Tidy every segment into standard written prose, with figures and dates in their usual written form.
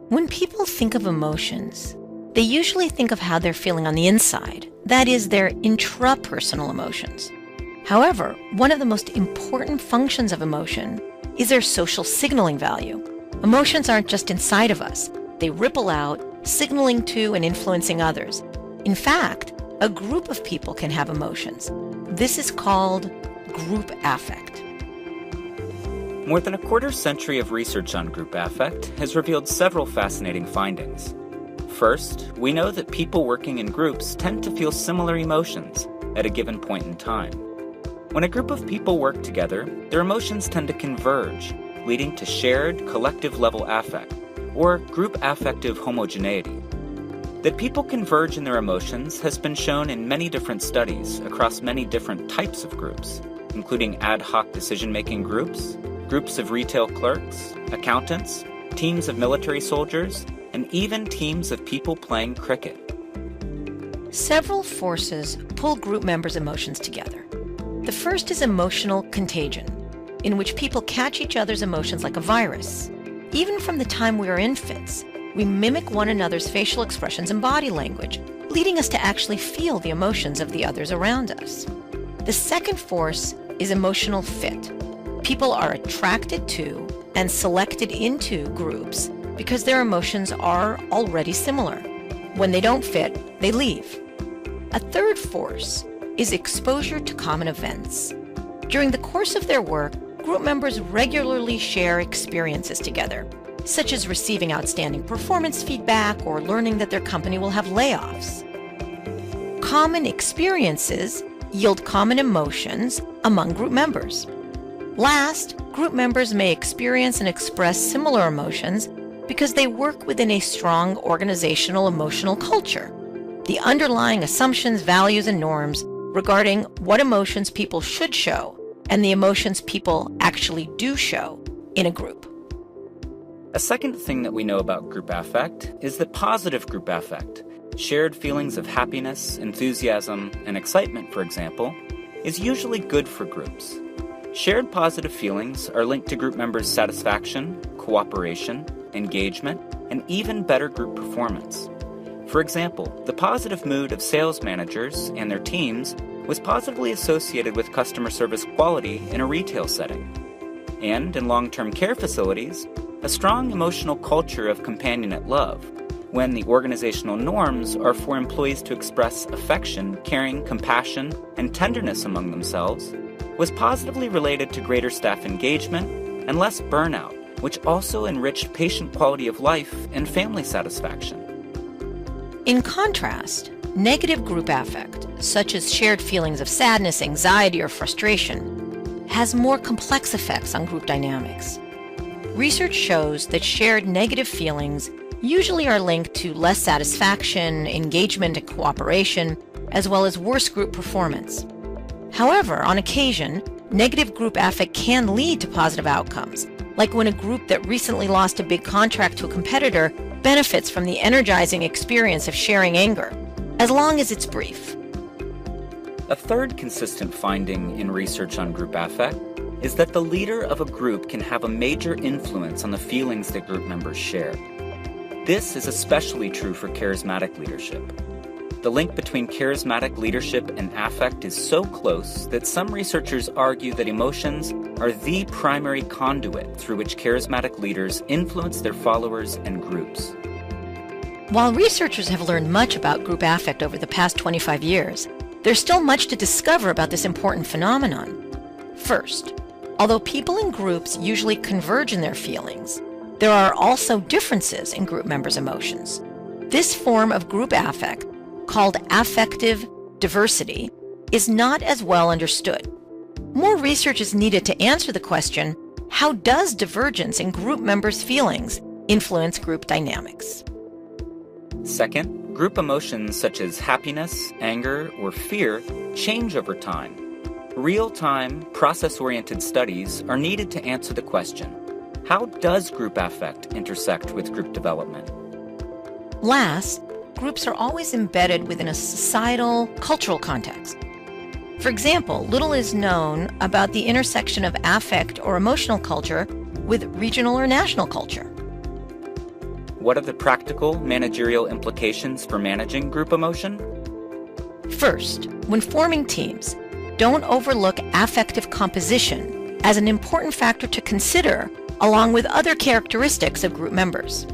When people think of emotions, they usually think of how they're feeling on the inside, that is, their intrapersonal emotions. However, one of the most important functions of emotion is their social signaling value. Emotions aren't just inside of us, they ripple out, signaling to and influencing others. In fact, a group of people can have emotions. This is called group affect. More than a quarter century of research on group affect has revealed several fascinating findings. First, we know that people working in groups tend to feel similar emotions at a given point in time. When a group of people work together, their emotions tend to converge, leading to shared collective-level affect, or group affective homogeneity. That people converge in their emotions has been shown in many different studies across many different types of groups, including ad hoc decision-making groups, groups of retail clerks, accountants, teams of military soldiers, and even teams of people playing cricket. Several forces pull group members' emotions together. The first is emotional contagion, in which people catch each other's emotions like a virus. Even from the time we are infants, we mimic one another's facial expressions and body language, leading us to actually feel the emotions of the others around us. The second force is emotional fit. People are attracted to and selected into groups because their emotions are already similar. When they don't fit, they leave. A third force is exposure to common events. During the course of their work, group members regularly share experiences together, such as receiving outstanding performance feedback or learning that their company will have layoffs. Common experiences yield common emotions among group members. Last, group members may experience and express similar emotions because they work within a strong organizational emotional culture. The underlying assumptions, values, and norms regarding what emotions people should show and the emotions people actually do show in a group. A second thing that we know about group affect is that positive group affect, shared feelings of happiness, enthusiasm, and excitement, for example, is usually good for groups. Shared positive feelings are linked to group members' satisfaction, cooperation, engagement, and even better group performance. For example, the positive mood of sales managers and their teams was positively associated with customer service quality in a retail setting. And in long-term care facilities, a strong emotional culture of companionate love, when the organizational norms are for employees to express affection, caring, compassion, and tenderness among themselves, was positively related to greater staff engagement and less burnout, which also enriched patient quality of life and family satisfaction. In contrast, negative group affect, such as shared feelings of sadness, anxiety, or frustration, has more complex effects on group dynamics. Research shows that shared negative feelings usually are linked to less satisfaction, engagement, and cooperation, as well as worse group performance. However, on occasion, negative group affect can lead to positive outcomes, like when a group that recently lost a big contract to a competitor benefits from the energizing experience of sharing anger, as long as it's brief. A third consistent finding in research on group affect is that the leader of a group can have a major influence on the feelings that group members share. This is especially true for charismatic leadership. The link between charismatic leadership and affect is so close that some researchers argue that emotions are the primary conduit through which charismatic leaders influence their followers and groups. While researchers have learned much about group affect over the past 25 years, there's still much to discover about this important phenomenon. First, although people in groups usually converge in their feelings, there are also differences in group members' emotions. This form of group affect, called affective diversity, is not as well understood. More research is needed to answer the question, how does divergence in group members' feelings influence group dynamics? Second, group emotions such as happiness, anger, or fear change over time. Real-time, process-oriented studies are needed to answer the question, how does group affect intersect with group development? Last, groups are always embedded within a societal, cultural context. For example, little is known about the intersection of affect or emotional culture with regional or national culture. What are the practical managerial implications for managing group emotion? First, when forming teams, don't overlook affective composition as an important factor to consider along with other characteristics of group members.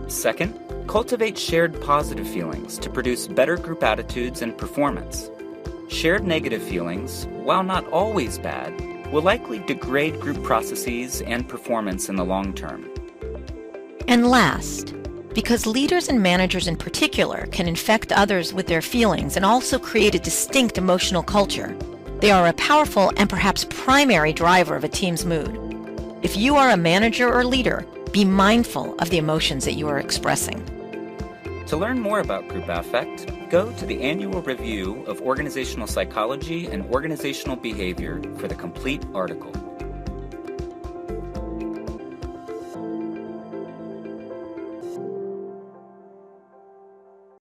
Second, cultivate shared positive feelings to produce better group attitudes and performance. Shared negative feelings, while not always bad, will likely degrade group processes and performance in the long term. And last, because leaders and managers in particular can infect others with their feelings and also create a distinct emotional culture, they are a powerful and perhaps primary driver of a team's mood. If you are a manager or leader, be mindful of the emotions that you are expressing. To learn more about group affect, go to the annual review of organizational psychology and organizational behavior for the complete article.